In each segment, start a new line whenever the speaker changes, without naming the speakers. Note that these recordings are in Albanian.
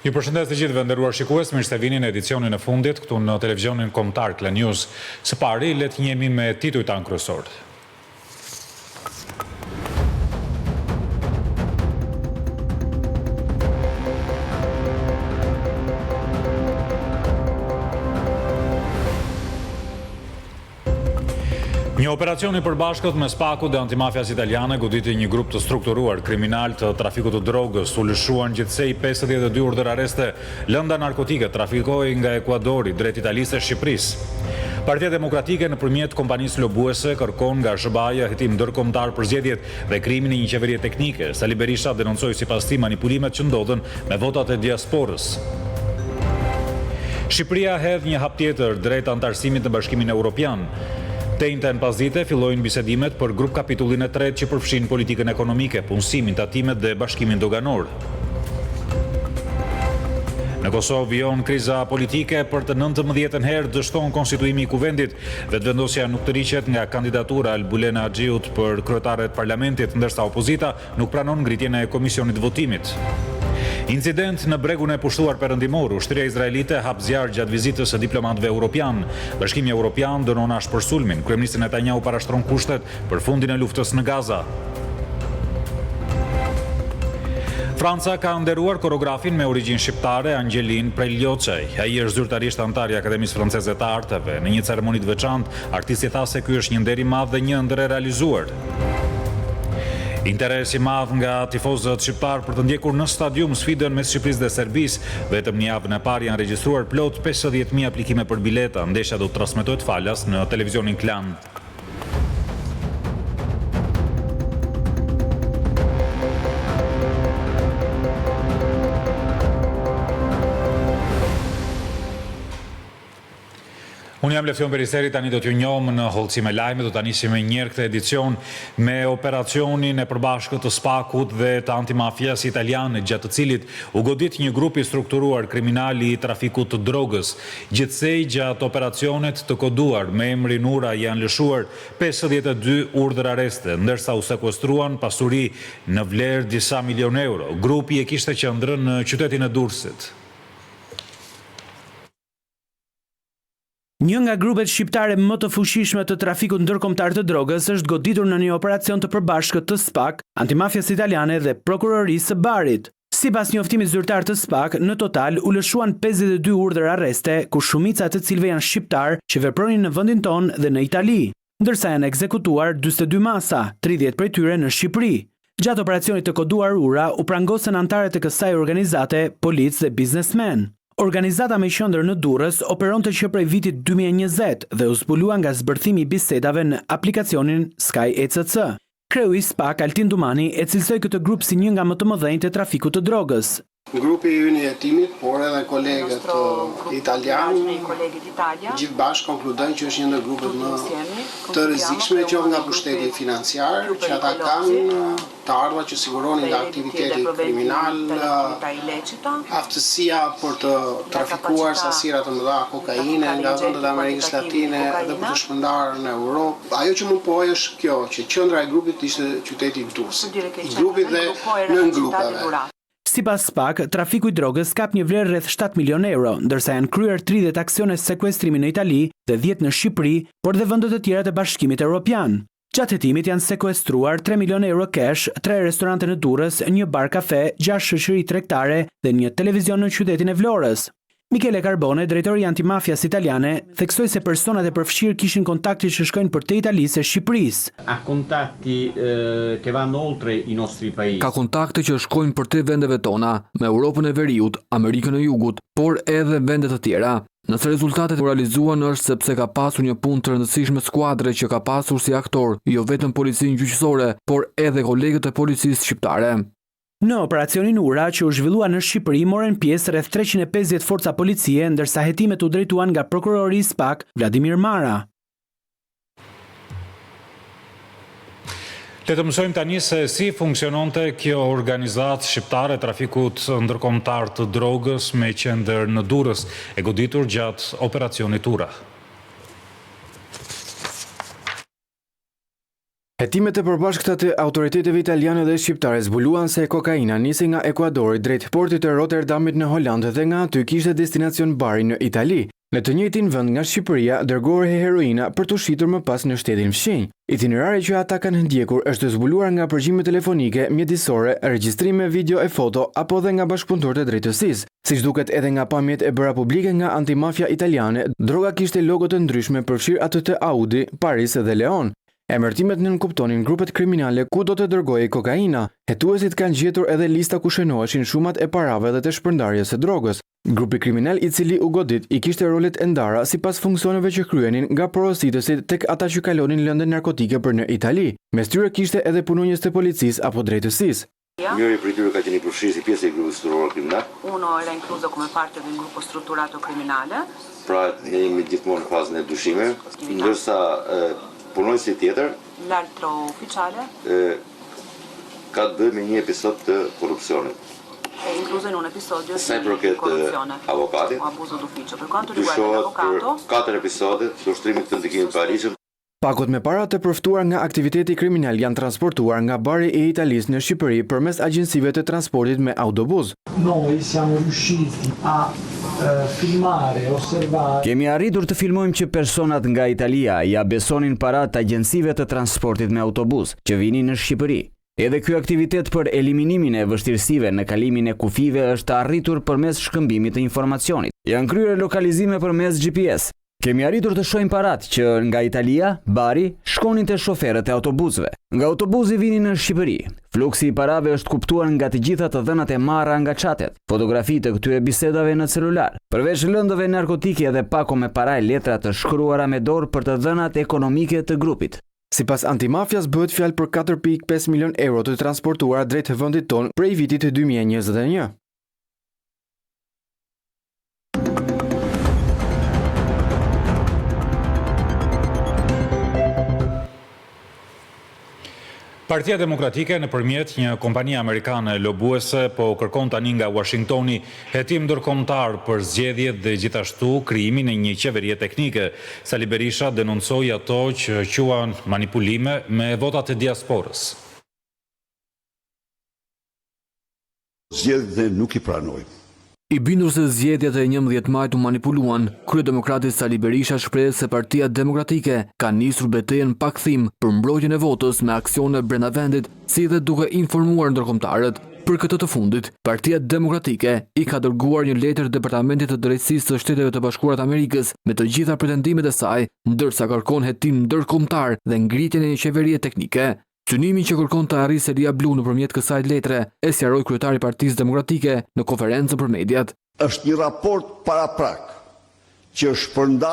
Ju përshëndes të gjithëve nderuar shikues, mirë se vini në edicionin e fundit këtu në televizionin kombëtar Klan News. Së pari le të njihemi me titujt tanë kryesor. Një operacion i përbashkët me SPAK-u dhe antimafjas italiane goditi një grup të strukturuar kriminal të trafikut të drogës, u lëshuan gjithsej 52 urdhër areste, lënda narkotike trafikoi nga Ekuadori drejt Italisë e Shqipërisë. Partia Demokratike nëpërmjet kompanisë lobuese kërkon nga SBA-ja hetim ndërkombëtar për zgjedhjet dhe krimin e një qeverie teknike. Sali Berisha denoncoi sipas tij manipulimet që ndodhen me votat e diasporës. Shqipëria hedh një hap tjetër drejt antarësimit në Bashkimin Evropian. Te intern pas dite fillojnë bisedimet për grup kapitullin e tretë që përfshin politikën ekonomike, punësimin, tatimet dhe bashkimin doganor. Në Kosovë vijon kriza politike për të 19 herë dështon konstituimi i kuvendit. Vetëvendosja nuk të riqet nga kandidatura Albulena Xhiut për kryetare të parlamentit, ndërsa opozita nuk pranon ngritjen e komisionit votimit. Incident në bregun e pushtuar perëndimor, ushtria izraelite hap zjarr gjatë vizitës së diplomatëve europian. Bashkimi Evropian dënon as për sulmin. Kryeministri Netanyahu parashtron kushtet për fundin e luftës në Gaza. Franca ka nderuar koreografin me origjinë shqiptare Angelin Prelioçaj. Ai është zyrtarisht antar i Akademisë Franceze të Arteve. Në një ceremoni të veçantë, artisti tha se ky është një nder i madh dhe një ëndër e realizuar. Interes i madh nga tifozët shqiptar për të ndjekur në stadium sfidën mes Shqipërisë dhe Serbisë. Vetëm në javën e parë janë regjistruar plot 50.000 aplikime për bileta. Ndeshja do të transmetohet falas në televizionin Klan. Unë jam Lefjon Beriseri, tani do t'ju njohëm në hollësim e lajme, do t'a nisim me njerë këtë edicion me operacionin e përbashkët të SPAK-ut dhe të antimafjas italiane, gjatë të cilit u godit një grup i strukturuar kriminali i trafikut të drogës. Gjithsej gjatë operacionet të koduar me emrin Ura janë lëshuar 52 urdhër areste, ndërsa u sekuestruan pasuri në vlerë disa milion euro. Grupi e kishte qendrën në qytetin e Durrësit.
Një nga grupet shqiptare më të fuqishme të trafikut ndërkombëtar të drogës është goditur në një operacion të përbashkët të SPAK, antimafjas italiane dhe prokurorisë së Barit. Sipas njoftimit zyrtar të SPAK, në total u lëshuan 52 urdhër arreste, ku shumica të cilëve janë shqiptar që vepronin në vendin tonë dhe në Itali, ndërsa janë ekzekutuar 42 masa, 30 prej tyre në Shqipëri. Gjatë operacionit të koduar Ura u prangosën antarët e kësaj organizate, policë dhe biznesmen. Organizata me qendër në Durrës operonte që prej vitit 2020 dhe u zbulua nga zbërthimi i bisedave në aplikacionin Sky ECC. Kreu i SPAK, Altin Dumani, e cilësoi këtë grup si një nga më të mëdhenjtë të trafikut të drogës.
Grupi i ynë i hetimit, por edhe kolegët italianë, gjithë bashkë konkludojnë që është një ndër grupet më të rrezikshme qoftë nga pushteti financiar, që ata kanë të ardhura që siguronin nga aktiviteti kriminal, aftësia për të trafikuar sasira të mëdha kokaine nga vendet e Amerikës Latine dhe për të shpërndarë në Europë. Ajo që më pojë është kjo, që qendra e grupit ishte qyteti i Durrësit. I grupit dhe nën grupeve.
Sipas SPAK, trafiku i drogës kap një vlerë rreth 7 milion euro, ndërsa janë kryer 30 aksione sekuestrimi në Itali dhe 10 në Shqipëri, por dhe vende të tjera të Bashkimit Evropian. Gjatë hetimit janë sekuestruar 3 milion euro cash, 3 restorante në Durrës, një bar kafe, 6 shoqëri tregtare dhe një televizion në qytetin e Vlorës. Michele Carbone, drejtori i antimafjas italiane, theksoi se personat e përfshirë kishin kontakte që shkojnë për te Italisë e Shqipërisë.
Ha contatti che vanno oltre i nostri paesi.
Ka kontakte që shkojnë për te vendeve tona, me Europën e Veriut, Amerikën e Jugut, por edhe vende të tjera. Nëse rezultatet realizuan është sepse ka pasur një punë të rëndësishme skuadre që ka pasur si aktor, jo vetëm policinë gjyqësore, por edhe kolegët e policisë shqiptare.
Në operacionin Ura, që u zhvillua në Shqipëri, morën pjesë rreth 350 forca policie, ndërsa hetimet u drejtuan nga prokurori i SPAK, Vladimir Mara.
Le të mësojmë tani se si funksiononte kjo organizatë shqiptare trafikut ndërkombëtar të drogës me qendër në Durrës, e goditur gjatë operacionit Ura.
Hetimet e përbashkëta të autoriteteve italiane dhe shqiptare zbuluan se kokaina nisi nga Ekuadori drejt portit të Rotterdamit në Holandë dhe nga aty kishte destinacion Bari në Itali. Në të njëjtin vend nga Shqipëria dërgohej heroina për të shitur më pas në shtetin fshinj. Itinerari që ata kanë ndjekur është zbuluar nga përgjigje telefonike, mjedisore, regjistrime video e foto apo dhe nga bashkëpunëtorët e drejtësisë. Siç duket edhe nga pamjet e bëra publike nga antimafia italiane, droga kishte logo të ndryshme përfshir atë të Audi, Paris dhe Leon. Emërtimet nënkuptonin grupet kriminale ku do të dërgojej kokaina. Hetuesit kanë gjetur edhe lista ku shënoheshin shumat e parave dhe të shpërndarjes së drogës. Grupi kriminal i cili u godit i kishte rolet e ndara sipas funksioneve që kryenin nga porositësit tek ata që kalonin lëndë narkotike për në Itali. Mes tyre kishte edhe punonjës të policisë apo drejtësisë.
Njëri prej tyre ka qenë i përfshirë si pjesë e grupit strutturato criminale.
Uno era incluso come parte di un gruppo strutturato criminale.
Pra ne jemi gjithmonë në fazën e dyshimeve, ndërsa punonjësi tjetër,
l'altro ufficiale,
ka të bëjë me një episod të korrupsionit.
è incluso in un episodio
Sa i
di
përket
corruzione
avokatit,
o abuso d'ufficio. Per quanto riguarda l'avvocato,
4 episode të ushtrimit të ndikimit të Parisit.
Pakot me para të përftuar nga aktiviteti kriminal janë transportuar nga Bari i Italisë në Shqipëri përmes agjensive të transportit me autobus.
Noi siamo riusciti a filmare, osservare.
Kemi arritur të filmojmë që personat nga Italia ja besonin parat agjensive të transportit me autobus që vinin në Shqipëri. Edhe ky aktivitet për eliminimin e vështirësive në kalimin e kufive është arritur përmes shkëmbimit të informacionit. Janë kryer lokalizime përmes GPS. Kemi arritur të shohim parat që nga Italia, Bari, shkonin te shoferët e autobusëve. Nga autobusi vinin në Shqipëri. Fluksi i parave është kuptuar nga të gjitha të dhënat e marra nga çatet, fotografi të këtyre bisedave në celular. Përveç lëndëve narkotike dhe pako me para e letra të shkruara me dorë për të dhënat ekonomike të grupit.
Sipas antimafias bëhet fjalë për 4.5 milion euro të transportuara drejt vendit tonë prej vitit 2021.
Partia Demokratike nëpërmjet një kompanie amerikane lobuese po kërkon tani nga Washingtoni hetim ndërkombëtar për zgjedhjet dhe gjithashtu krijimin e një qeverie teknike. Sali Berisha denoncoi ato që quhen manipulime me votat e diasporës.
Zgjedhjet nuk i pranojmë.
I bindur se zgjedhjet e 11 majit u manipuluan, kryedemokrati Sali Berisha shpreh se Partia Demokratike ka nisur betejën pa kthim për mbrojtjen e votës me aksione brenda vendit, si dhe duke informuar ndërkombëtarët. Për këtë të fundit, Partia Demokratike i ka dërguar një letër Departamentit të Drejtësisë të Shteteve të Bashkuara të Amerikës me të gjitha pretendimet e saj, ndërsa kërkon hetim ndërkombëtar dhe ngritjen e një qeverie teknike. Synimi që kërkon të arrisë Selia Blu nëpërmjet kësaj letre e sqaroi kryetari i Partisë Demokratike në konferencë për mediat.
Është një raport paraprak që është përnda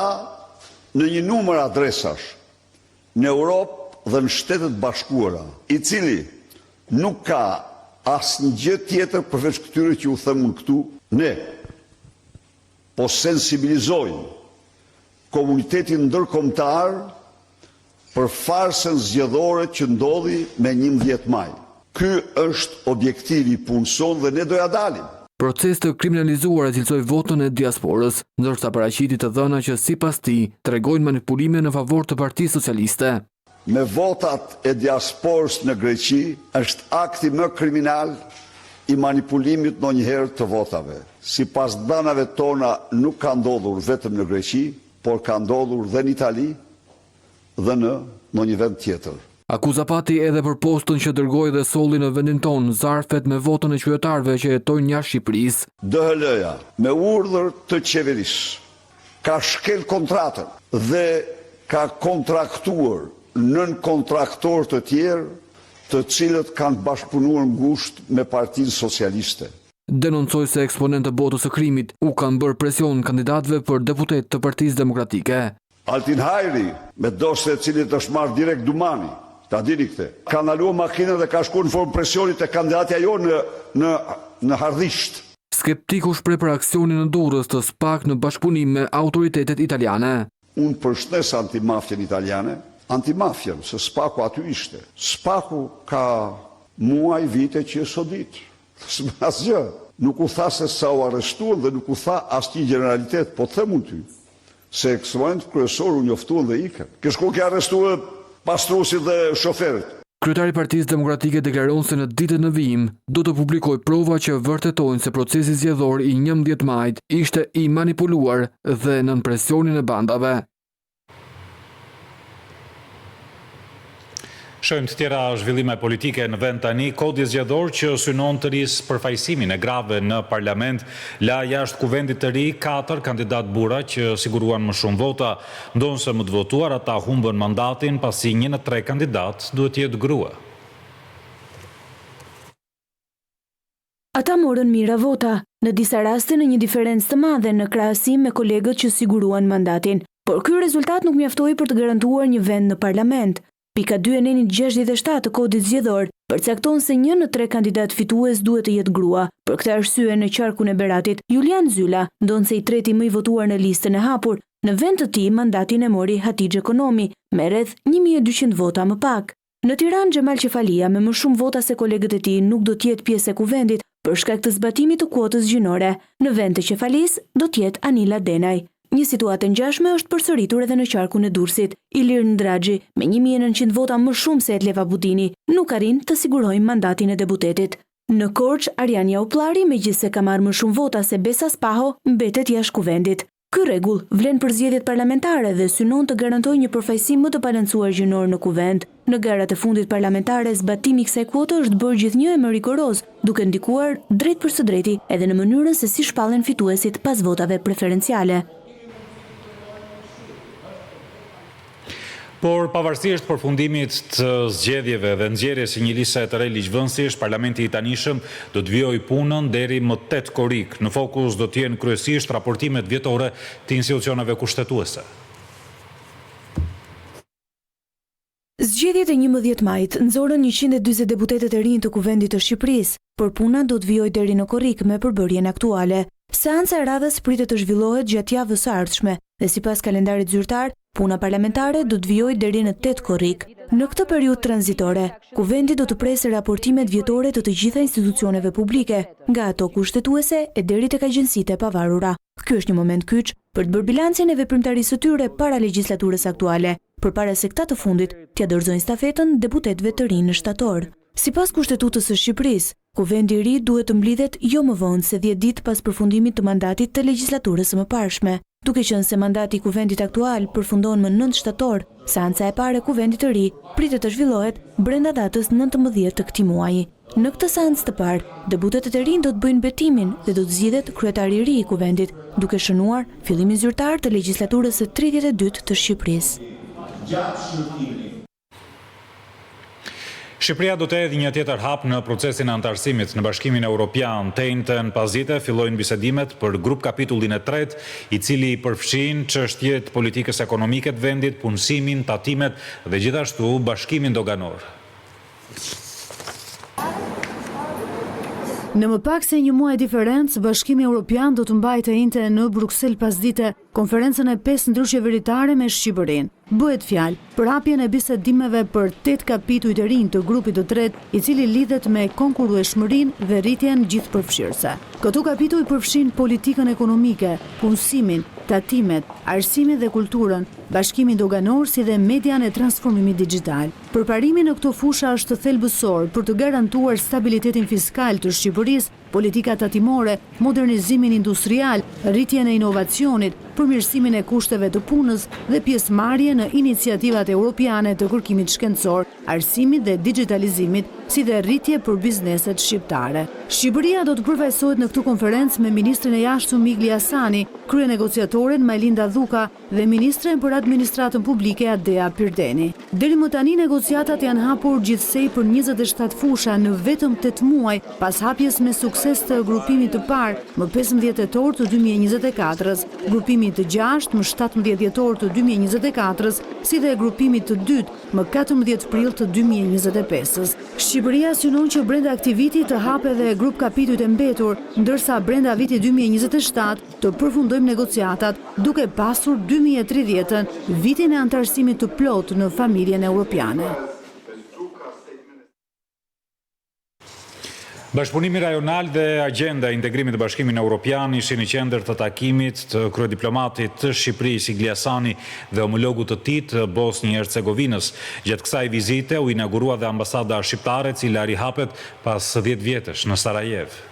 në një numër adresash në Europë dhe në Shtetet Bashkuara, i cili nuk ka asnjë gjë tjetër përveç këtyre që u them unë këtu. Ne po sensibilizojmë komunitetin ndërkombëtar për farsën zgjedhore që ndodhi me 11 maj. Ky është objektivi i punës sonë dhe ne do ja dalim.
Proces të kriminalizuar e cilësoi votën e diasporës, ndërsa paraqiti të dhëna që sipas tij tregojnë manipulime në favor të Partisë Socialiste.
Me votat e diasporës në Greqi është akti më kriminal i manipulimit ndonjëherë të votave. Sipas dhënave tona nuk ka ndodhur vetëm në Greqi, por ka ndodhur dhe në Itali dhe në një vend tjetër.
Akuza pati edhe për postën që dërgoi dhe solli në vendin tonë zarfet me votën e qytetarëve që jetojnë jashtë Shqipërisë.
DHL-ja me urdhër të qeverisë ka shkel kontratën dhe ka kontraktuar nën kontraktorë të tjerë të cilët kanë bashkëpunuar ngushtë me Partinë Socialiste.
Denoncoi se eksponentë të botës së krimit u kanë bërë presion kandidatëve për deputet të Partisë Demokratike.
Altin Hajri, me dosje e cilit është marrë direkt Dumani, ta dini këtë, ka ndaluar makinën dhe ka shkuar në formë presionit e kandidatja jo në Hardhisht.
Skeptiku shpreh për aksionin në Durrës të SPAK në bashkëpunim me autoritetet italiane.
Unë përshëndes antimafjen italiane, antimafjen, se SPAK-u aty ishte. SPAK-u ka muaj vite që e sodit. Asgjë. Nuk u tha se sa u arrestuan dhe nuk u tha asnjë generalitet, po them unë ty se eksponent kryesor u njoftuan dhe ikën. Ke shku ke arrestuar pastruesit dhe shoferët.
Kryetari i Partisë Demokratike deklaron se në ditët në vijim do të publikojë prova që vërtetojnë se procesi zgjedhor i 11 majit ishte i manipuluar dhe nën presionin e bandave.
Shohim të tjera zhvillime politike në vend tani. Kodi zgjedhor që synon të risë përfaqësimin e grave në parlament, la jashtë kuvendit të ri 4 kandidat burra që siguruan më shumë vota, ndonse më të votuar ata humbën mandatin pasi 1 në 3 kandidat duhet jetë grua.
Ata morën mira vota, në disa raste në një diferencë të madhe në krahasim me kolegët që siguruan mandatin, por ky rezultat nuk mjaftoi për të garantuar një vend në parlament. Pika 2 e nenit 67 të kodit zgjedhor përcakton se 1 në 3 kandidat fitues duhet të jetë grua. Për këtë arsye në qarkun e Beratit, Julian Zyla, ndonse i treti më i votuar në listën e hapur, në vend të tij mandatin e mori Hatixhe Ekonomi me rreth 1200 vota më pak. Në Tiranë, Xhemal Qefalia me më shumë vota se kolegët e tij nuk do të jetë pjesë e kuvendit për shkak të zbatimit të kuotës gjinore. Në vend të Qefalis do të jetë Anila Denaj. Një situatë ngjashme është përsëritur edhe në qarkun e Durrësit. Ilir Ndraxhi, me 1900 vota më shumë se Etleva Budini, nuk arrin të sigurojë mandatin e deputetit. Në Korç, Ariania Ullari, megjithse ka marrë më shumë vota se Besa Spaho, mbetet jashtë kuvendit. Ky rregull vlen për zgjedhjet parlamentare dhe synon të garantojë një përfaqësim më të balancuar gjinor në kuvend. Në garat e fundit parlamentare, zbatimi i kësaj kwote është bërë gjithnjë më rigoroz, duke ndikuar drejt për së drejti edhe në mënyrën se si shpallen fituesit pas votave preferenciale.
Por pavarësisht përfundimit të zgjedhjeve dhe nxjerrjes së një liste të re ligjvënësish, Parlamenti i tanishëm do të vijojë punën deri më 8 korrik. Në fokus do të jenë kryesisht raportimet vjetore të institucioneve kushtetuese.
Zgjedhjet e 11 majit nxorën 140 deputetët e rinj të Kuvendit të Shqipërisë, por puna do të vijojë deri në korrik me përbërjen aktuale. Seanca e radhës pritet të zhvillohet gjatë javës së ardhshme dhe sipas kalendarit zyrtar, puna parlamentare do të vijojë deri në 8 korrik. Në këtë periudhë tranzitore, Kuvendi do të presë raportimet vjetore të të gjitha institucioneve publike, nga ato kushtetuese e deri tek agjencitë e pavarura. Ky është një moment kyç për të bërë bilancin e veprimtarisë së tyre para legjislaturës aktuale, përpara se këta të fundit t'ia dorëzojnë stafetën deputetëve të rinj në shtator. Sipas Kushtetutës së Shqipërisë, Kuvendi i ri duhet të mblidhet jo më vonë se 10 ditë pas përfundimit të mandatit të legjislaturës së mëparshme. Duke qenë se mandati i kuvendit aktual përfundon më 9 shtator, seanca e parë e kuvendit të ri pritet të zhvillohet brenda datës 19 të këtij muaji. Në këtë seancë të parë, deputetët e rinj do të bëjnë betimin dhe do të zgjidhet kryetari i ri i kuvendit, duke shënuar fillimin zyrtar të legjislaturës së 32 të Shqipërisë.
Shqipëria do të hedhë një tjetër hap në procesin e antarësimit në Bashkimin Evropian. Të njëjtën pasdite fillojnë bisedimet për grup kapitullin e 3, i cili përfshin çështjet politikës ekonomike të vendit, punësimin, tatimet dhe gjithashtu bashkimin doganor.
Në më pak se një muaj diferencë, Bashkimi Evropian do të mbajë të njëjtë në Bruksel pasdite konferencën e 5 ndryshqeveritare me Shqipërinë. Bëhet fjalë për hapjen e bisedimeve për 8 kapituj të rinj të grupit të tretë, i cili lidhet me konkurrueshmërinë dhe rritjen gjithëpërfshirëse. Këto kapituj përfshin politikën ekonomike, punësimin, tatimet, arsimin dhe kulturën, bashkimin doganor si dhe median e transformimit digjital. Përparimi në këto fusha është thelbësor për të garantuar stabilitetin fiskal të Shqipërisë, politika tatimore, modernizimin industrial, rritjen e inovacionit, përmirësimin e kushteve të punës dhe pjesëmarrje në iniciativat europiane të kërkimit shkencor, arsimit dhe digitalizimit, si dhe rritje për bizneset shqiptare. Shqipëria do të përfaqësohet në këtë konferencë me ministrin e jashtëm Migli Hasani, kryenegociatoren Majlinda Dhuka dhe ministren për administratën publike Adea Pirdeni. Deri më tani negociatat janë hapur gjithsej për 27 fusha në vetëm 8 muaj pas hapjes me sukses të grupimit të parë më 15 tetor të 2024-s, grupimit të 6 më 17 dhjetor të 2024-s, si dhe grupimit të 2 më 14 prill të 2025-s. Shqipëria synon që brenda këtij viti të hapë edhe grup kapitujt e mbetur, ndërsa brenda vitit 2027 të përfundojmë negociatat, duke pasur 2030-ën, vitin e antarësimit të plotë në familjen evropiane.
Bashkëpunimi rajonal dhe agenda e integrimit të Bashkimit Evropian ishin në qendër të takimit të kryediplomatit të Shqipërisë Iglii Hasani dhe homologut të tij të Bosnjë-Hercegovinës. Gjatë kësaj vizite u inaugurua dhe ambasada shqiptare, e cila rihapet pas 10 vjetësh në Sarajevo.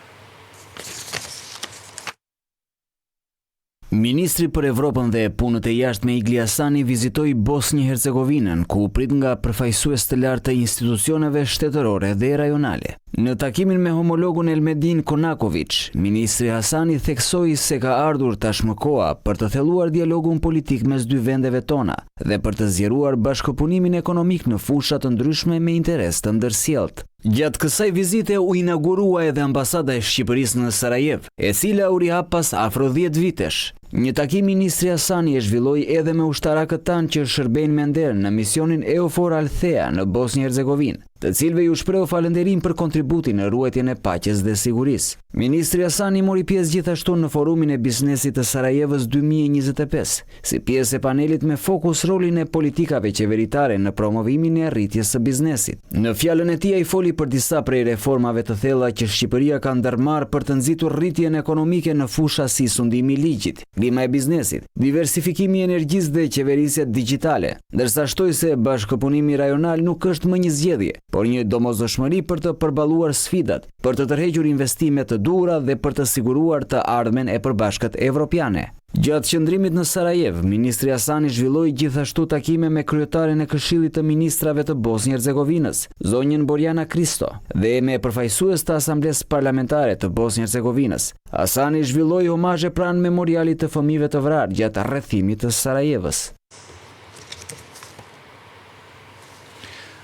Ministri për Evropën dhe punët e jashtme Iglii Hasani vizitoi Bosnjë-Hercegovinën, ku u prit nga përfaqësues të lartë të institucioneve shtetërore dhe rajonale. Në takimin me homologun Elmedin Konakovic, ministri Hasani theksoi se ka ardhur tashmë koha për të thelluar dialogun politik mes dy vendeve tona dhe për të zgjeruar bashkëpunimin ekonomik në fusha të ndryshme me interes të ndërsjellët. Gjatë kësaj vizite u inaugurua edhe ambasada e Shqipërisë në Sarajevo, e cila u rihap pas afro 10 vitesh. Një takim ministri Hasani e zhvilloi edhe me ushtarakët tanë që shërbejnë me nder në misionin EUFOR Althea në Bosnjë-Hercegovinë, të cilëve ju shpreu falënderim për kontributin në ruajtjen e paqes dhe sigurisë. Ministri Hasani mori pjesë gjithashtu në forumin e biznesit të Sarajevës 2025, si pjesë e panelit me fokus rolin e politikave qeveritare në promovimin e arritjes së biznesit. Në fjalën e tij ai foli për disa prej reformave të thella që Shqipëria ka ndërmarrë për të nxitur rritjen ekonomike në fusha si sundimi i ligjit, klima e biznesit, diversifikimi i energjisë dhe qeverisja digjitale, ndërsa shtoi se bashkëpunimi rajonal nuk është më një zgjedhje, por një domosdoshmëri për të përballuar sfidat, për të tërhequr investime të duhura dhe për të siguruar të ardhmen e përbashkët evropiane. Gjatë qëndrimit në Sarajevo, ministri Hasani zhvilloi gjithashtu takime me kryetaren e Këshillit të Ministrave të Bosnjë-Hercegovinës, zonjën Borjana Kristo, dhe me përfaqësues të Asamblesë Parlamentare të Bosnjë-Hercegovinës. Hasani zhvilloi omazhe pranë memorialit të fëmijëve të vrarë gjatë rrethimit të Sarajevës.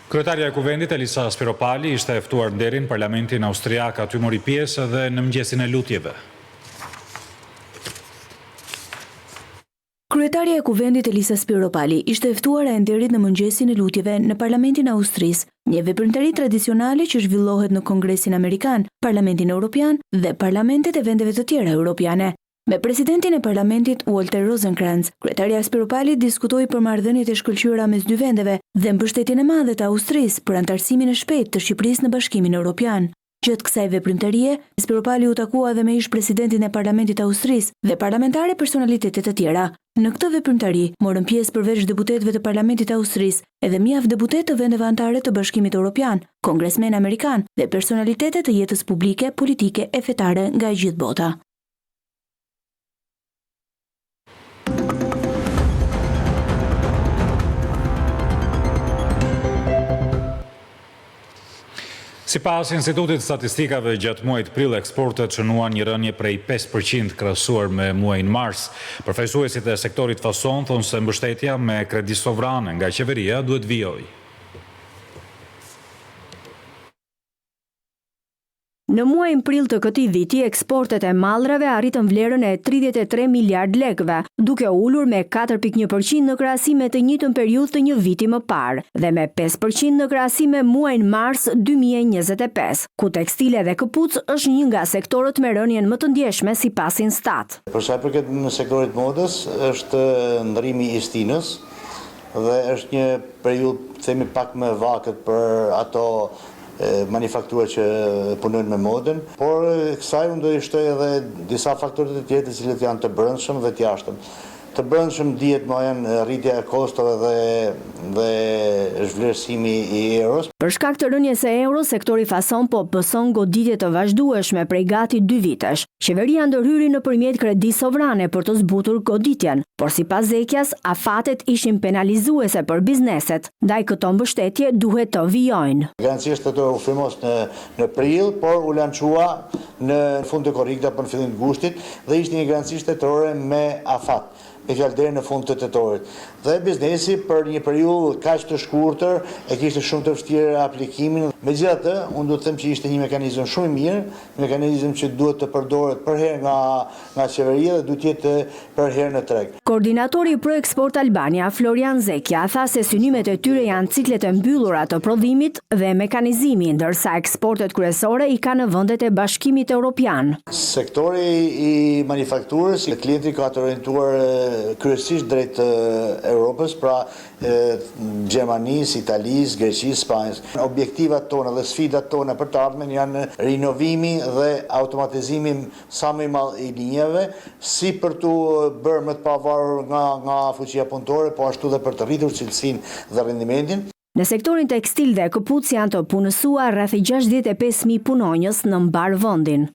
Kryetarja e Kuvendit Elisa Spiropali ishte e ftuar nderin parlamentin austriak, aty mori pjesë edhe në mëngjesin e lutjeve.
Kryetarja e Kuvendit Elisa Spiropali ishte e ftuar e nderit në mëngjesin e lutjeve në parlamentin austris, një veprimtari tradicionale që zhvillohet në Kongresin Amerikan, Parlamentin Evropian dhe parlamentet e vendeve të tjera europiane. Me presidentin e parlamentit Walter Rosenkrantz, kryetarja Spiropali diskutoi për marrëdhëniet e shkëlqyera mes dy vendeve dhe mbështetjen e madhe të Austrisë për antarësimin e shpejtë të Shqipërisë në Bashkimin Evropian. Gjatë kësaj veprimtarie, Spiropali u takua edhe me ish-presidentin e parlamentit austris dhe parlamentare personalitete të tjera. Në këtë veprimtari morën pjesë përveç deputetëve të parlamentit austris, edhe mjaft deputetë të vendeve anëtare të Bashkimit Evropian, kongresmen amerikan dhe personalitete të jetës publike, politike e fetare nga gjithë bota.
Sipas Institutit Statistikave, gjatë muajit prill eksportet shënuan një rënje prej 5% krahasuar me muajin mars. Përfaqësuesit e sektorit fason thonë se mbështetja me kredi sovrane nga qeveria duhet vijojë.
Në muajin prill të këtij viti, eksportet e mallrave arritën vlerën e 33 miliard lekëve, duke ulur me 4.1% në krahasim me të njëjtën periudhë të një viti më parë dhe me 5% në krahasim me muajin mars 2025, ku tekstile dhe këpucë është një nga sektorët me rënjen më të ndjeshme sipas Instat.
Për sa i përket në sektorit modës, është ndrimi i stinës dhe është një periudhë themi pak më vakët për ato manufaktura që punojnë me modën, por kësaj unë do i shtoj edhe disa faktorë të tjerë të cilët janë të brendshëm dhe të jashtëm. Të brendshëm dihet më janë rritja e kostove dhe zhvlerësimi i euros.
Për shkak të rënjes së euros, sektori fason po pëson goditje të vazhdueshme prej gati 2 vitesh. Qeveria ndërhyri nëpërmjet kredi sovrane për të zbutur goditjen, por sipas Zekjas, afatet ishin penalizuese për bizneset, ndaj këto mbështetje duhet të vijojnë.
Garancia shtetore u firmos në prill, por u lançua në fund të korrikta për në fillim të gushtit dhe ishte një garanci shtetore me afat. Me fjalë deri në fund të tetorit. Dhe biznesi për një periudhë kaq të shkurtër e kishte shumë të vështirë aplikimin. Megjithatë, unë duhet të them që ishte një mekanizëm shumë i mirë, një mekanizëm që duhet të përdoret përherë nga qeveria dhe duhet jetë përherë në treg.
Koordinatori Pro Export Albania, Florian Zekja, tha se synimet e tyre janë ciklet e mbyllura të prodhimit dhe mekanizimi, ndërsa eksportet kryesore i ka në vendet e Bashkimit Evropian.
Sektori i manufakturës, klienti ka të orientuar kryesisht drejt Europës, pra Gjermanisë, Italisë, Greqisë, Spanjës. Objektivat tona dhe sfidat tona për të ardhmen janë rinovimi dhe automatizimi sa më i madh i linjave, si për të bërë më të pavarur nga fuqia punëtore, po ashtu dhe për të rritur cilësinë dhe rendimentin.
Në sektorin tekstil dhe këpucë janë të punësuar rreth 65.000 punonjës në mbar vendin.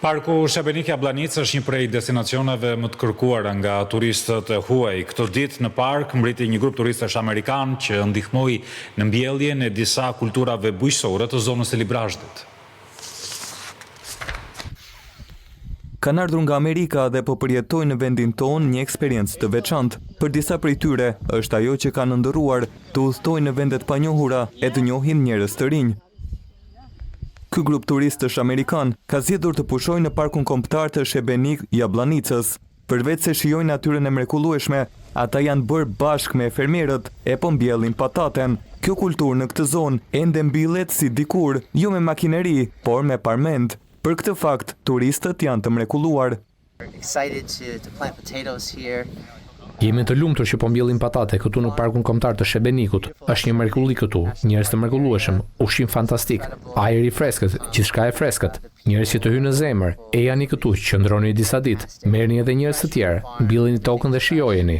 Parku Shebenik Jablanica është një prej destinacioneve më të kërkuara nga turistët e huaj. Këtë ditë në park mbriti një grup turistësh amerikan që ndihmoi në mbjelljen e disa kulturave bujqësore të zonës së Librazhdit.
Kanë ardhur nga Amerika dhe po përjetojnë në vendin tonë një eksperiencë të veçantë. Për disa prej tyre është ajo që kanë ndërruar të udhtojnë në vendet panjohura e të njohin njerëz të rinj. Ky grup turistësh amerikan ka zgjedhur të pushojnë në parkun kombëtar të Shebenik Jablanicës. Përveç se shijojnë natyrën e mrekullueshme, ata janë bërë bashkë me fermerët e po mbjellin pataten. Kjo kulturë në këtë zonë ende mbillet si dikur, jo me makineri, por me parmend. Për këtë fakt, turistët janë të mrekulluar.
Jemi të lumtur që po mbjellim patate këtu në parkun kombëtar të Shebenikut. Është një mrekulli këtu, njerëz të mrekullueshëm, ushqim fantastik, ajër i freskët, gjithçka e freskët, njerëz që të hynë në zemër. E jani këtu, qëndroni disa ditë, merrni edhe njerëz të tjerë, mbillini tokën dhe shijojeni.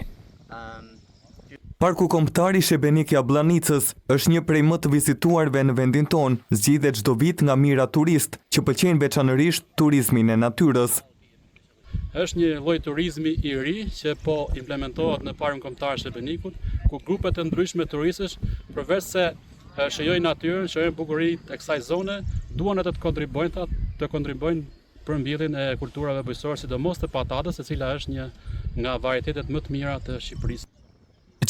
Parku kombëtar i Shebenik Jablanicës është një prej më të vizituarve në vendin tonë, zgjidhet çdo vit nga mijëra turistë që pëlqejnë veçanërisht turizmin e natyrës.
Është një lloj turizmi i ri që po implementohet në parkun kombëtar Shebenikut, ku grupe të ndryshme turistësh, përveç se shijojnë natyrën, shijojnë bukuritë e kësaj zone, duan atë të kontribuojnë për mbjelljen e kulturave bujqësore, sidomos të patatës, e cila është një nga varietetet më të mira të Shqipërisë.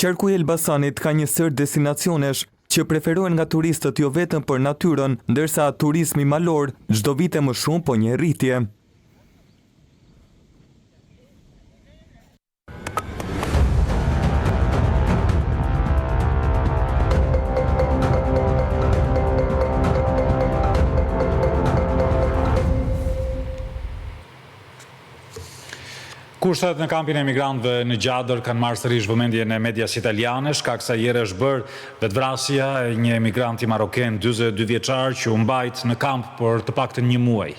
Qarku i Elbasanit ka një sër destinacionesh që preferohen nga turistët jo vetëm për natyrën, ndërsa turizmi malor çdo vit e më shumë po një rritje.
Kushtet në kampin e emigrantëve në Gjadër kanë marrë sërish vëmendjen e medias italiane, shkak se ieri është bërë vetvrasja e një emigranti maroken 42 vjeçar që u mbajt në kamp për të paktën një muaj.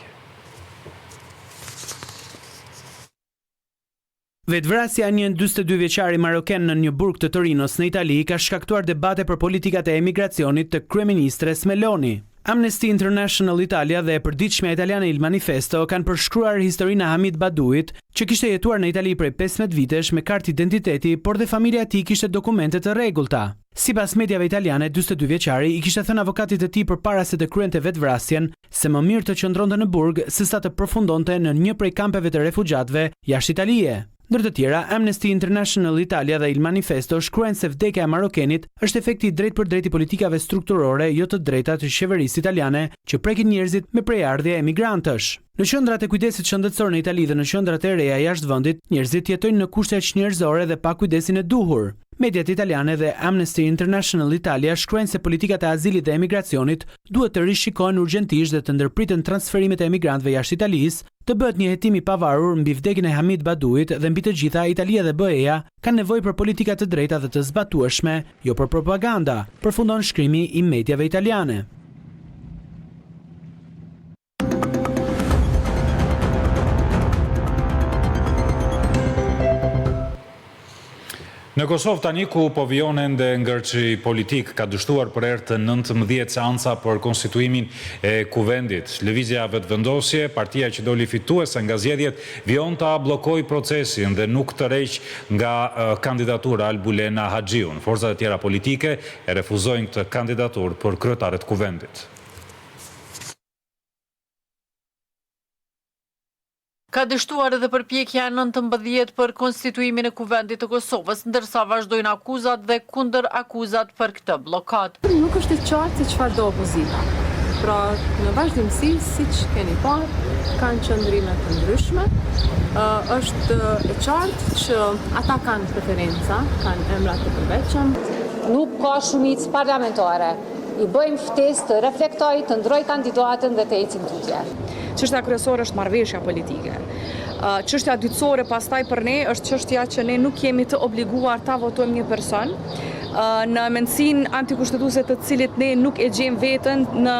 Vetvrasja e një 42 vjeçari maroken në një burg të Torinos në Itali ka shkaktuar debate për politikat e emigracionit të kryeministres Meloni. Amnesty International Italia dhe e përditshmja italiane Il Manifesto kanë përshkruar historinë e Hamid Baduit, që kishte jetuar në Itali prej 15 vitesh me kartë identiteti, por dhe familja e tij kishte dokumente të rregullta. Sipas mediave italiane, 42 vjeçari i kishte thënë avokatit të tij përpara se të kryente vetvrasjen se më mirë të qëndronte në burg sesa të përfundonte në një prej kampeve të refugjatëve jashtë Italie. Ndër të tjera, Amnesty International Italia dhe Il Manifesto shkruajnë se vdekja e marokenit është efekti drejt për drejt i politikave strukturore jo të drejta të qeverisë italiane që prekin njerëzit me prejardhje emigrantësh. Në qendrat e kujdesit shëndetësor në Itali dhe në qendrat e reja jashtë vendit, njerëzit jetojnë në kushte çnjerëzore dhe pa kujdesin e duhur. Mediat italiane dhe Amnesty International Italia shkruajnë se politikat e azilit dhe emigracionit duhet të rishikohen urgjentisht dhe të ndërpriten transferimet e emigrantëve jashtë Italisë, të bëhet një hetim i pavarur mbi vdekjen e Hamid Baduit dhe mbi të gjitha Italia dhe BE-ja kanë nevojë për politika të drejta dhe të zbatueshme, jo për propaganda, përfundon shkrimi i mediave italiane.
Në Kosovë tani ku po vjen ende ngërçi politik ka dështuar për herë të 19 seanca për konstituimin e kuvendit. Lëvizja vetëvendosje, partia që doli fituese nga zgjedhjet, vjen ta bllokoj procesin dhe nuk tërheq nga kandidatura Albulena Haxhiun. Forcat e tjera politike e refuzojnë këtë kandidaturë për kryetaret kuvendit.
Ka dështuar edhe përpjekja 19 për konstituimin e kuvendit të Kosovës, ndërsa vazhdojnë akuzat dhe kundër akuzat për këtë bllokat.
Nuk është e qartë se çfarë do opozita. Pra, në vazhdimsi, siç keni parë, kanë qëndrime të ndryshme. Është e qartë që ata kanë preferenca, kanë emra të përveçëm.
Nuk ka shumicë parlamentare. I bëjmë ftesë të reflektoj, të ndroj kandidatën dhe të ecim tutje.
Çështja kryesore është marrëveshja politike. Çështja dytësore pastaj për ne është çështja që ne nuk jemi të obliguar ta votojmë një person në mendsinë antikushtetuese të cilit ne nuk e gjejmë veten në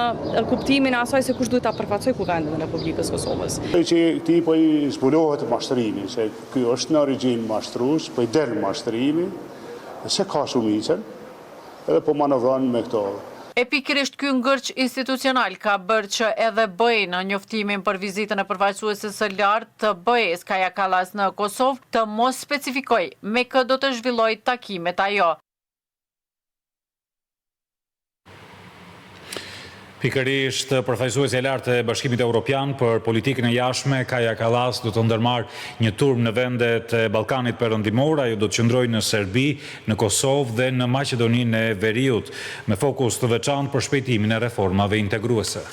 kuptimin e asaj se kush duhet ta përfaqësojë kuvendin e Republikës Kosovës.
Që ti po i zbulohet mashtrimi, se ky është në regjim mashtrues, po i del mashtrimi, se ka shumicën, edhe po manovron me këto.
E pikërisht ky ngërç institucional ka bërë që edhe BE në njoftimin për vizitën e përfaqësueses së lartë të BE-s Kaja Kallas në Kosovë të mos specifikoj me kë do të zhvillojë takimet ajo.
Pikërisht përfaqësuesja e lartë e Bashkimit Evropian për politikën e jashtme, Kaja Kallas, do të ndërmarrë një turm në vendet e Ballkanit Perëndimor. Ajo do të qëndrojë në Serbi, në Kosovë dhe në Maqedoninë e Veriut, me fokus të veçantë për shpejtimin e reformave integruese.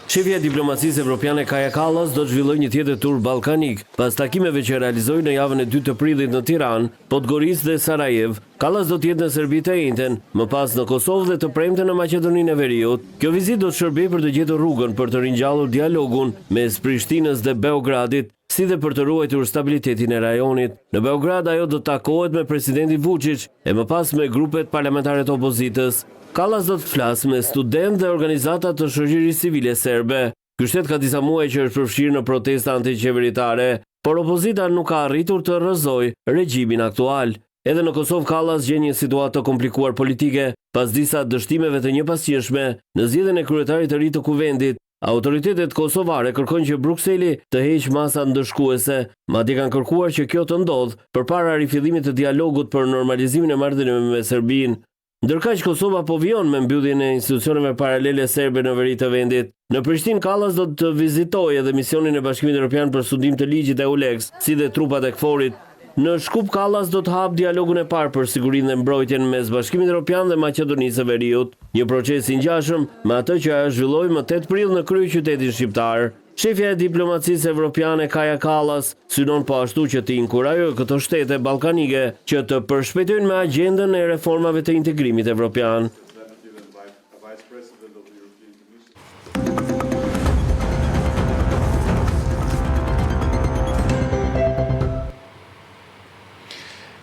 Shefja e diplomacisë evropiane Kaja Kallas do të zhvillojë një tjetër tur ballkanik pas takimeve që realizoi në javën e 2 të prillit në Tiranë, Podgorica dhe Sarajevo. Kallas do të jetë në Serbi të njëjtën, më pas në Kosovë dhe të premten në Maqedoninë e Veriut. Kjo vizitë do të shërbejë për të gjetur rrugën për të ringjallur dialogun mes Prishtinës dhe Beogradit, si dhe për të ruajtur stabilitetin e rajonit. Në Beograd ajo do të takohet me presidentin Vučić e më pas me grupet parlamentare të opozitës. Kallas do të flasë me studentë dhe organizata të shoqërisë civile serbe. Ky shtet ka disa muaj që është përfshirë në protesta antiqeveritare, por opozita nuk ka arritur të rrëzojë regjimin aktual. Edhe në Kosovë Kallas gjen një situatë të komplikuar politike pas disa dështimeve të njëpasqyrshme në zgjedhjen e kryetarit të ri të kuvendit. Autoritetet kosovare kërkojnë që Brukseli të heqë masa ndëshkuese, madje kanë kërkuar që kjo të ndodhë përpara rifillimit të dialogut për normalizimin e marrëdhënieve me Serbinë. Ndërkaq Kosova po vijon me mbylljen e institucioneve paralele serbe në veri të vendit. Në Prishtinë Kallas do të vizitojë edhe misionin e Bashkimit Evropian për studim të ligjit EULEX, si dhe trupat e KFOR-it. Në Shkup Kallas do të hapë dialogun e parë për sigurinë dhe mbrojtjen mes Bashkimit Evropian dhe Maqedonisë së Veriut, një proces i ngjashëm me atë që ajo zhvilloi më 8 prill në kryeqytetin shqiptar. Shefja e diplomacisë evropiane Kaja Kallas synon po ashtu që të inkurajojë këto shtete ballkanike që të përshpejtojnë me agjendën e reformave të integrimit evropian.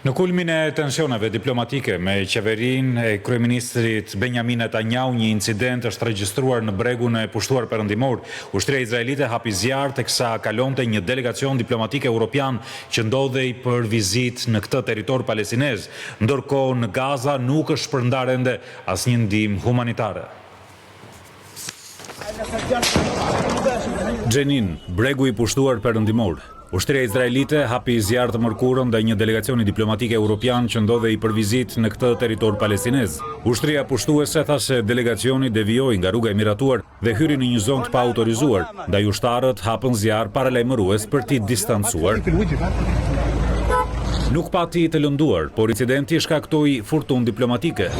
Në kulmin e tensioneve diplomatike me qeverinë e kryeministrit Benjamin Netanyahu, një incident është regjistruar në bregun e pushtuar perëndimor. Ushtria izraelite hapi zjarr teksa kalonte një delegacion diplomatik europian që ndodhej për vizitë në këtë territor palestinez, ndërkohë në Gaza nuk është shpërndarë ende asnjë ndihmë humanitare. Xhenin, bregu i pushtuar perëndimor. Ushtria izraelite hapi zjarr të mërkurën ndaj një delegacioni diplomatik europian që ndodhej për vizitë në këtë territor palestinez. Ushtria pushtuese tha se delegacioni devijoi nga rruga e miratuar dhe hyri në një zonë të paautorizuar, ndaj ushtarët hapën zjarr paralajmërues për t'i distancuar. Nuk pati të lënduar, por incidenti shkaktoi furtunë diplomatike.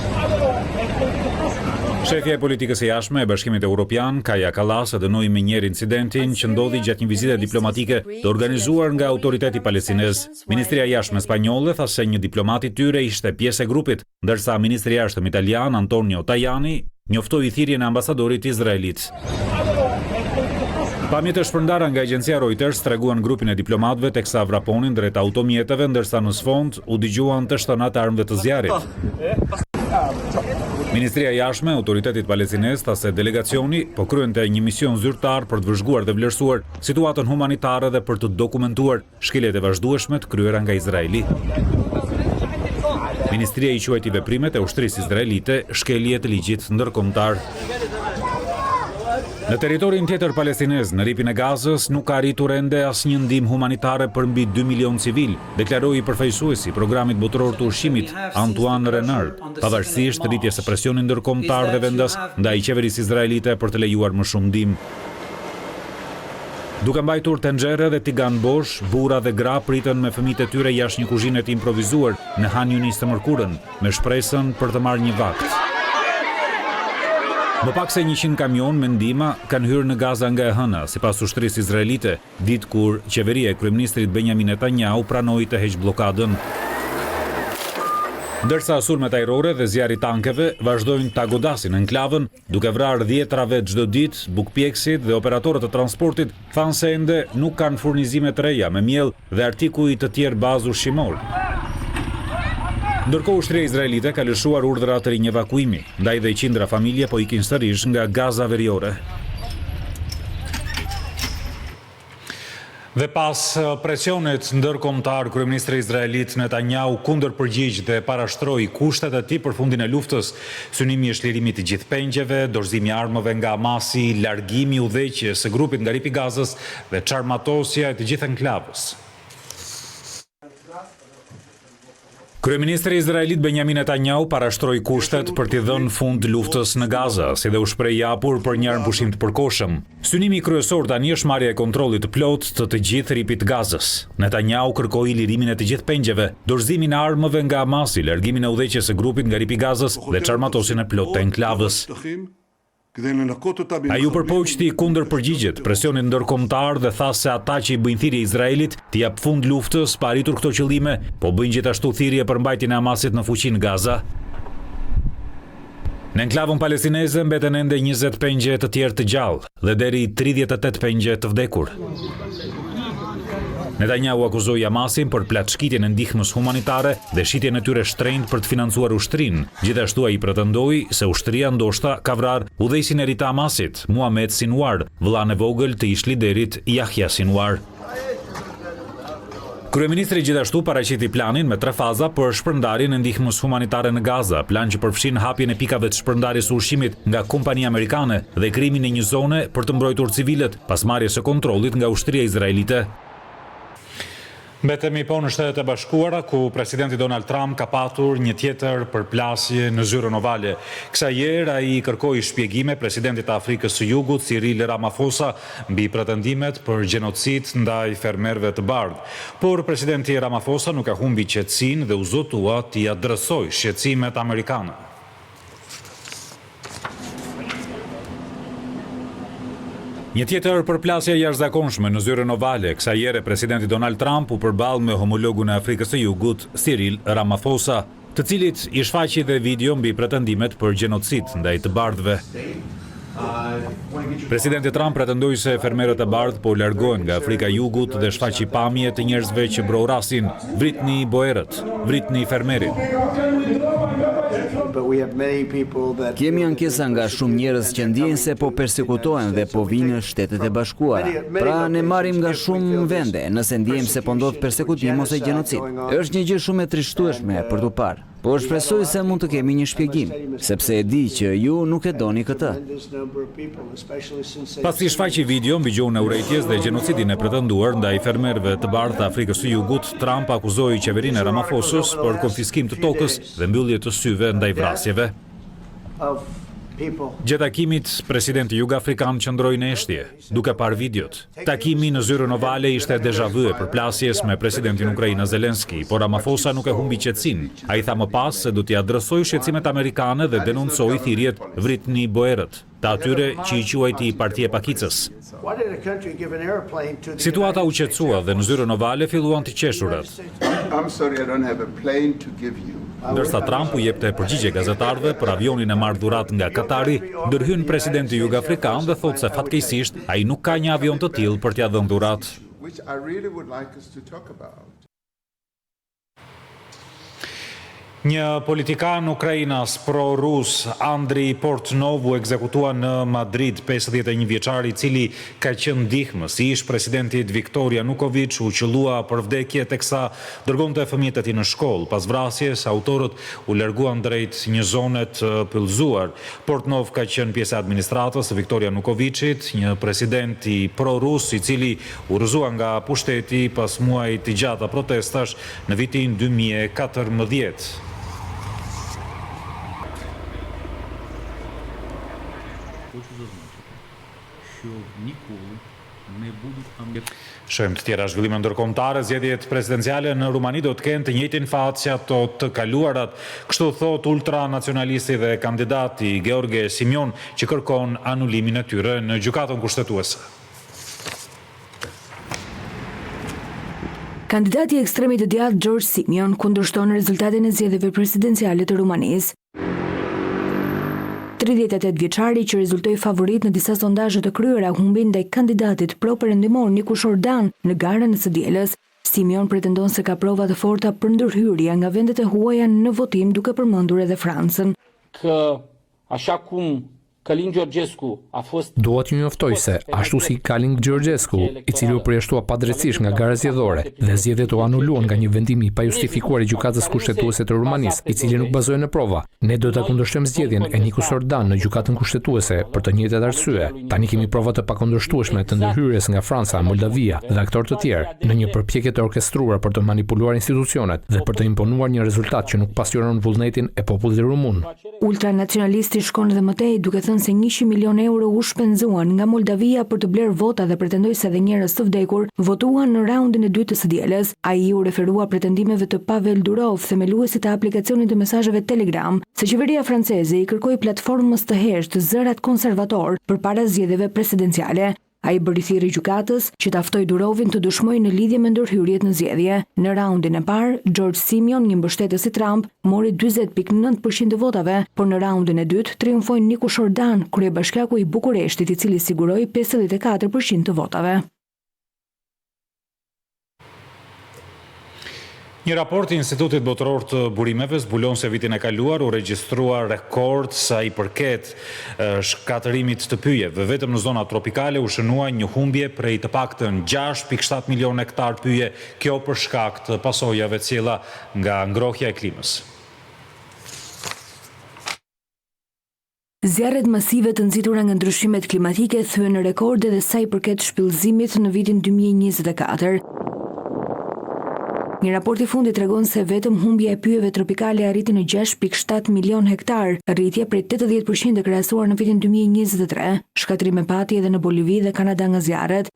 Shefja e politikës e jashtme e Bashkimit Evropian, Kaja Kallas, dënoi me njerë incidentin që ndodhi gjatë një vizite diplomatike të organizuar nga autoriteti palestinez. Ministria e jashtme spanjolle tha se një diplomat i tyre ishte pjesë e grupit, ndërsa ministri i jashtëm italian Antonio Tajani njoftoi thirrjen e ambasadorit izraelit. Pamjet e shpërndara nga agjencia Reuters treguan grupin e diplomatëve teksa vraponin drejt automjeteve, ndërsa në sfond u dëgjuan të shtonat armëve të zjarrit. Ministria e jashtme e autoritetit palestinez tha se delegacioni po kryente një mision zyrtar për të vëzhguar dhe vlerësuar situatën humanitare dhe për të dokumentuar shkeljet e vazhdueshme të kryera nga Izraeli. Ministria i quajti veprimet e ushtrisë izraelite shkelje të ligjit ndërkombëtar. Në territorin tjetër palestinez, në ripin e Gazës, nuk ka arritur ende asnjë ndihmë humanitare për mbi 2 milion civil, deklaroi përfaqësuesi i programit botëror të ushqimit, Antoine Renard, pavarësisht rritjes së presionit ndërkombëtar dhe vendas ndaj qeverisë izraelite për të lejuar më shumë ndihmë. Duke mbajtur tenxhere dhe tigan bosh, burra dhe gra pritën me fëmijët e tyre jashtë një kuzhine të improvisuar në Han Yunis të mërkurën, me shpresën për të marrë një vakt. Më pak se 100 kamion me ndihma kanë hyrë në Gaza nga e hëna, sipas ushtrisë izraelite, ditë kur qeveria e kryeministrit Benjamin Netanyahu pranoi të heqë bllokadën. Ndërsa sulmet ajrore dhe zjarri tankeve vazhdojnë ta godasin enklavën, duke vrarë dhjetrave çdo ditë, bukpjekësit dhe operatorët të transportit thanë se ende nuk kanë furnizime të reja me miell dhe artikuj të tjerë bazë ushqimor. Ndërkohë ushtria izraelite ka lëshuar urdhra të rinj evakuimi, ndaj dhe qindra familje po ikin sërish nga Gaza veriore. Dhe pas presionit ndërkombëtar, kryeministri izraelit Netanyahu kundërpërgjigj dhe parashtroi kushtet e tij për fundin e luftës, synimi i shlirimit të gjithë pengjeve, dorëzimi i armëve nga Hamasi, largimi i udhëheqjes së grupit nga ripi i Gazës dhe çarmatosja e të gjithë enklavës. Kryeministri izraelit Benjamin Netanyahu parashtroi kushtet për t'i dhënë fund luftës në Gaza, si dhe u shpreh i hapur për një armëpushim të përkohshëm. Synimi kryesor tani është marrja e kontrollit të plotë të gjithë ripit të Gazës. Netanyahu kërkoi lirimin e të gjithë pengjeve, dorëzimin e armëve nga Hamasi, largimin e udhëheqjes së grupit nga ripi i Gazës dhe çarmatosjen e plotë të enklavës. Ai u përpoqti kundër përgjigjet, presionit ndërkombëtar dhe tha se ata që i bëjnë thirrje Izraelit të jap fund luftës pa arritur këto qëllime, po bëjnë gjithashtu thirrje për mbajtjen e Hamasit në fuqinë Gaza. Në enklavën palestineze mbeten ende 20 pengje të tjerë të gjallë dhe deri 38 pengje të vdekur. Netanyahu akuzoi Hamasin për plaçkitjen e ndihmës humanitare dhe shitjen e tyre shtrenjtë për të financuar ushtrinë. Gjithashtu ai pretendoi se ushtria ndoshta ka vrarë udhëheqësin e ri të Hamasit, Muhammad Sinwar, vëllain e vogël të ish liderit Yahya Sinwar. Kryeministri gjithashtu paraqiti planin me 3 faza për shpërndarjen e ndihmës humanitare në Gaza, plan që përfshin hapjen e pikave të shpërndarjes së ushqimit nga kompania amerikane dhe krijimin e një zone për të mbrojtur civilët pas marrjes së kontrollit nga ushtria izraelite. Mbetemi po në Shtetet e Bashkuara, ku presidenti Donald Trump ka patur një tjetër përplasje në zyrën ovale. Kësajherë ai kërkoi shpjegime presidentit të Afrikës së Jugut, Cyril Ramaphosa, mbi pretendimet për gjenocid ndaj fermerëve të bardhë. Por presidenti Ramaphosa nuk ka humbi qetësinë dhe u zotua t'i adresoj shqetësimet amerikane. Një tjetër përplasje jashtëzakonshme në zyrën ovale, kësajherë presidenti Donald Trump u përball me homologun e Afrikës së Jugut, Cyril Ramaphosa, të cilit i shfaqi dhe video mbi pretendimet për gjenocid ndaj të bardhëve. Presidenti Trump pretendoi se fermerët e bardhë po largohen nga Afrika e Jugut dhe shfaqi pamje të njerëzve që brorasin, vritni boerët, vritni fermerin.
Kemi ankesa nga shumë njerëz që ndjejnë se po persekutohen dhe po vinë në Shtetet e Bashkuara. Pra ne marrim nga shumë vende nëse ndjejmë se po ndodh persekutim ose gjenocid. Është një gjë shumë e trishtueshme për tu parë. Po shpresoj se mund të kemi një shpjegim, sepse e di që ju nuk e doni këtë.
Pasi shfaqi video mbi gjuhën e urrejtjes dhe gjenocidin e pretenduar ndaj fermerëve të bardhë të Afrikës së Jugut, Trump akuzoi qeverinë e Ramaphosës për konfiskim të tokës dhe mbyllje të syve ndaj vrasjeve. Gjatë takimit, presidenti jugafrikan qëndroi në eshtje, duke parë videot. Takimi në zyrën ovale ishte deja vu e përplasjes me presidentin Ukraina Zelenski, por Ramaphosa nuk e humbi qetësinë. Ai tha më pas se do t'i adresojë shqetësimet amerikane dhe denoncoi thirrjet vritni boerët, të atyre që i quajti Partia e Pakicës. Situata u qetësua dhe në zyrën ovale filluan të qeshurat. Ndërsa Trump u jepte përgjigje gazetarëve për avionin e marrë dhurat nga Katari, ndërhyn presidenti jugafrikan dhe thot se fatkeqësisht ai nuk ka një avion të tillë për t'ia dhënë dhurat. Një politikan ukrainas pro-rus, Andriy Portnov, u ekzekutua në Madrid, 51 vjeçar i cili ka qenë ndihmës i ish presidentit Viktor Yanukovych, u qëllua për vdekje teksa dërgonte fëmijët e tij në shkollë. Pas vrasjes, autorët u larguan drejt një zone të pyllëzuar. Portnov ka qenë pjesë e administratës së Viktor Yanukovychit, një president i pro-rus i cili u rrëzua nga pushteti pas muajit të gjata protestash në vitin 2014. Хочу зазначити, що ніколи не будуть Shohim të tjera zhvillime ndërkombëtare, zgjedhjet presidenciale në Rumani do të kenë të njëjtin fat si ato të kaluarat, kështu thot ultranacionalisti dhe kandidati Gheorghe Simion, që kërkon anulimin e tyre në gjykatën kushtetuese.
Kandidati i ekstremit të djathtë Gjorgj Simion kundërshton rezultatin e zgjedhjeve presidenciale të Rumanisë. 38 vjeçari që rezultoi favorit në disa sondazhe të kryera humbi ndaj kandidatit pro-perëndimor Nikush Ordan në garën e së dielës. Simion pretendon se ka prova të forta për ndërhyrje nga vendet e huaja në votim, duke përmendur edhe Francën.
Așa cum Călin Georgescu a fost...
Dua t'ju njoftoj se, ashtu si Călin Georgescu, i cili u përjashtua padrejtisht nga gara zgjedhore dhe zgjedhjet u anuluan nga një vendim i pajustifikuar i gjykatës kushtetuese të Rumanisë, i cili nuk bazohet në prova, ne do ta kundërshtojmë zgjedhjen e Nikush Ordan në gjykatën kushtetuese për të njëjtat arsye. Tani kemi prova të pakundërshtueshme të ndërhyrjes nga Franca, Moldavia dhe aktorë të tjerë në një përpjekje të orkestruar për të manipuluar institucionet dhe për të imponuar një rezultat që nuk pasqyron vullnetin e popullit rumun.
Ultranacionalisti shkon edhe më tej, duke thënë se 100 milion euro u shpenzuan nga Moldavia për të blerë vota dhe pretendoi se edhe njerëz të vdekur votuan në raundin e dytë të së dielës. Ai u referua pretendimeve të Pavel Durov, themeluesit të aplikacionit të mesazheve Telegram, se qeveria franceze i kërkoi platformës të heshtë zërat konservator përpara zgjedhjeve presidenciale. Ai bëri thirrje gjykatës që ta ftoi Durovin të dëshmojë në lidhje me ndërhyrjet në zgjedhje. Në raundin e parë, Gjorgj Simion, një mbështetës i Trump, mori 40.9% të votave, por në raundin e dytë triumfoi Nikush Ordan, kryebashkiaku i Bukureshtit, i cili siguroi 54% të votave.
Një raport i Institutit Botëror të Burimeve zbulon se vitin e kaluar u regjistrua rekord sa i përket shkatërimit të pyjeve. Vetëm në zona tropikale u shënua një humbje prej të paktën 6.7 milion hektar pyje, kjo për shkak të pasojave të cilla nga ngrohja e klimës.
Zjarret masive të nxitura nga ndryshimet klimatike thyen rekorde dhe sa i përket shpillëzimit në vitin 2024. Një raport i fundit tregon se vetëm humbja e pyjeve tropikale arriti në 6.7 milion hektar, rritje prej 80% e krahasuar në vitin 2023. Shkatërime pati edhe në Bolivi dhe Kanada nga zjarret.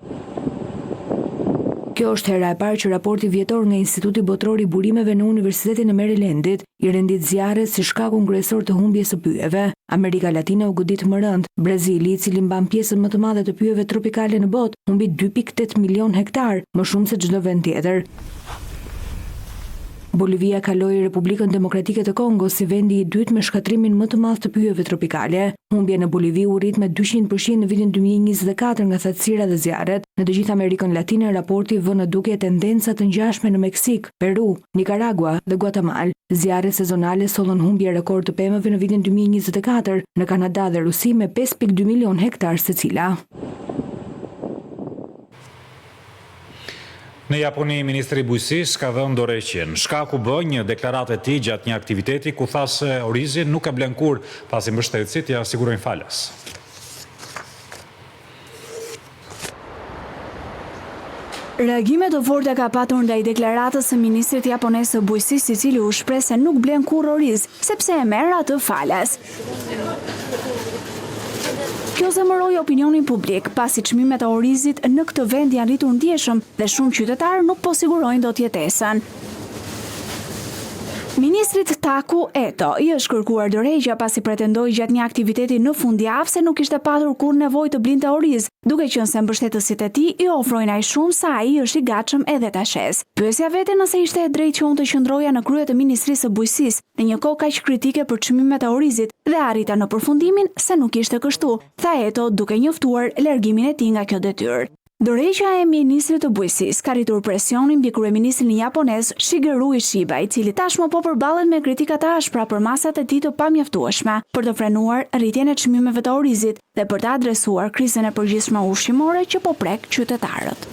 Kjo është hera e parë që raporti vjetor nga Instituti Botëror i Burimeve në Universitetin e Marylandit i rendit zjarret si shkakun kryesor të humbjes së pyjeve. Amerika Latine u godit më rënd. Brazili, i cili mban pjesën më të madhe të pyjeve tropikale në botë, humbi 2.8 milion hektar, më shumë se çdo vend tjetër. Bolivia kaloi Republikën Demokratike të Kongos si vendi i dytë me shkatrimin më të madh të pyjeve tropikale. Humbja në Bolivi u rrit me 200% në vitin 2024 nga thatësira dhe zjarret. Në të gjithë Amerikën Latine, raporti vë në dukje tendenca të ngjashme në Meksik, Peru, Nicaragua dhe Guatemala. Zjarret sezonale sollën humbje rekord të pemëve në vitin 2024 në Kanada dhe Rusi me 5.2 milion hektar secila.
Në Japoni, Ministri i Bujqësisë ka dhënë dorëheqjen. Shkaku bë një deklaratë e tij gjatë një aktiviteti ku tha se orizi nuk ka blen kurrë, pasi mbështetësit ja sigurojnë falas.
Reagime të forta ka patur ndaj deklaratës së ministrit japonez të bujqësisë, i cili u shpreh se nuk blen kurrë oriz, sepse e merr atë falas. Kjo zemëroi opinionin publik, pasi çmimet e orizit në këtë vend janë rritur ndjeshëm dhe shumë qytetarë nuk po sigurojnë dot jetesën. Ministrit Taku Eto i është kërkuar dorëheqja pasi pretendoi gjatë një aktiviteti në fundjavë se nuk kishte patur kurrë nevojë të blinte oriz, duke qenë se mbështetësit e tij i ofrojnë aq shumë sa ai është i gatshëm edhe ta shes. Pyesja vete nëse ishte e drejtë që unë të qëndroja në krye të Ministrisë së Bujqësisë në një kohë kaq kritike për çmimet e orizit dhe arrita në përfundimin se nuk ishte kështu, tha Eto duke njoftuar largimin e tij nga kjo detyrë. Dorëheqja e ministrit të bujqësisë ka rritur presionin mbi kryeministrin japonez Shigeru Ishiba, i cili tashmë po përballet me kritika të ashpra për masat e tij të pamjaftueshme për të frenuar rritjen e çmimeve të orizit dhe për të adresuar krizën e përgjithshme ushqimore që po prek qytetarët.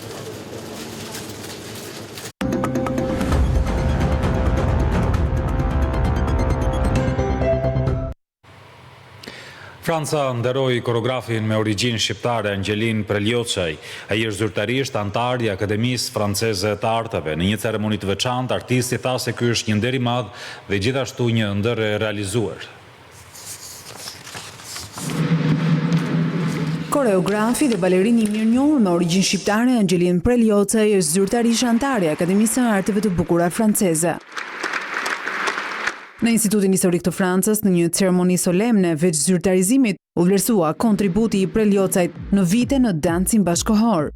Franca nderoi koreografin me origjinë shqiptare Angelin Prelioçaj. Ai është zyrtarisht antar i Akademisë Franceze të Arteve. Në një ceremoni të veçantë, artisti tha se ky është një nder i madh dhe gjithashtu një ëndër e realizuar.
Koreografi dhe balerini i mirënjohur me origjinë shqiptare Angelin Preliocaj është zyrtarisht antare e Akademisë së Arteve të Bukura franceze. Në Institutin Historik të Francës, në një ceremoni solemne veç zyrtarizimit, u vlerësua kontributi i Preliocajt në vite në dancin bashkëkohor.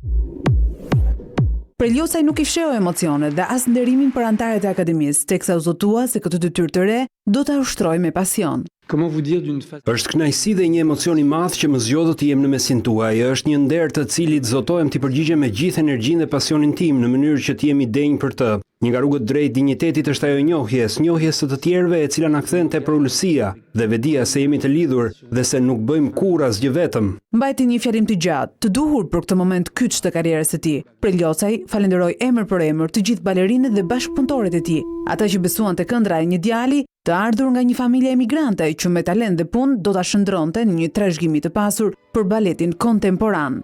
Preliocaj nuk i fsheu emocionet dhe as nderimin për antarët e akademisë, teksa u zotua se këtë detyrë të re do ta ushtrojë me pasion.
Është kënaqësi dhe një emocion i madh që më zgjodh të jem në mesin tuaj. Është një nder të cilit zotohem t'i përgjigjem me gjithë energjinë dhe pasionin tim në mënyrë që të jem i denj për të. Një nga rrugët drejt dinjitetit është ajo njohjes së të tjerëve e cila na kthen te prulësia dhe vedia se jemi të lidhur dhe se nuk bëjmë kurrë asgjë vetëm.
Mbajti një fjalim të gjatë, të duhur për këtë moment kyç të karrierës së tij. Preliocaj falenderoi emër për emër të gjithë balerinët dhe bashkëpunëtorët e tij, ata që besuan te këndra e një djali të ardhur nga një familje emigrante që me talent dhe punë do ta shndronte në një trashëgimi të pasur për baletin kontemporan.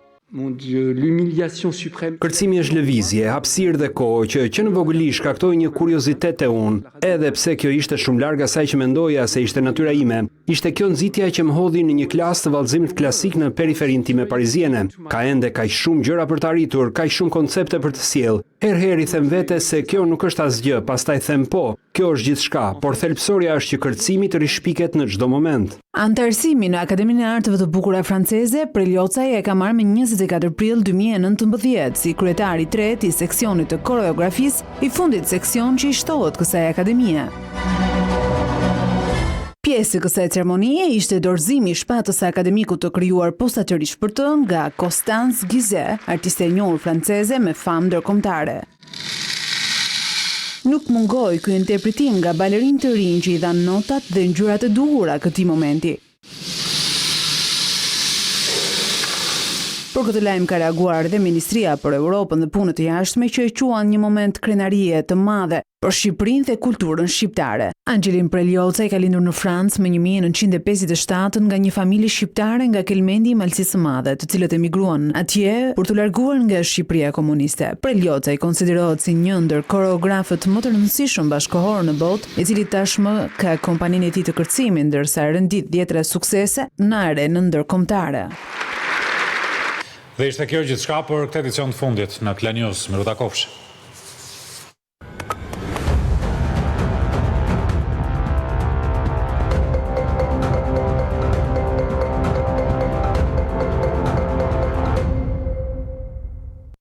Kërcimi është lëvizje, hapësirë dhe kohë që në vogëli shkaktoi një kuriozitet te unë, edhe pse kjo ishte shumë larg asaj që mendoja se ishte natyra ime. Ishte kjo nxitja që më hodhi në një klasë të vallëzimit klasik në periferinë time pariziene. Ka ende kaq shumë gjëra për të arritur, kaq shumë koncepte për të sjellë. Herë i them vete se kjo nuk është asgjë, pastaj them po, kjo është gjithçka, por thelbësorja është që kërcimi të rishpiket në çdo moment.
Antarësimi në Akademinë e Arteve të Bukura franceze, Preliocaj e ka marrë me 24 prill 2019 si kryetari i tretë i seksionit të koreografisë, i fundit seksion që i shtohet kësaj akademie. Pjesë e kësaj ceremonie ishte dorëzimi i shpatës së akademikut të krijuar posaçërisht për të nga Constance Guizet, artiste e njohur franceze me famë ndërkombëtare. Nuk mungoi ky interpretim nga balerinë të rinj që i dhanë notat dhe ngjyrat e duhura këtij momenti. Për këtë lajm ka reaguar dhe Ministria për Europën dhe Punët e Jashtme që e quan një moment krenarie të madhe për Shqipërinë dhe kulturën shqiptare. Angelin Preliocaj ka lindur në Francë më 1957 nga një familje shqiptare nga Kelmendi i Malësisë së Madhe, të cilët emigruan atje për të larguar nga Shqipëria komuniste. Preliocaj konsiderohet si një ndër koreografët më të rëndësishëm bashkëkohor në botë, i cili tashmë ka kompaninë e tij të kërcimit, ndërsa rendit dhjetra suksese në arenën ndërkombëtare.
Dhe ishte kjo gjithçka për këtë edicion të fundit në Klan News. Miru takofshi.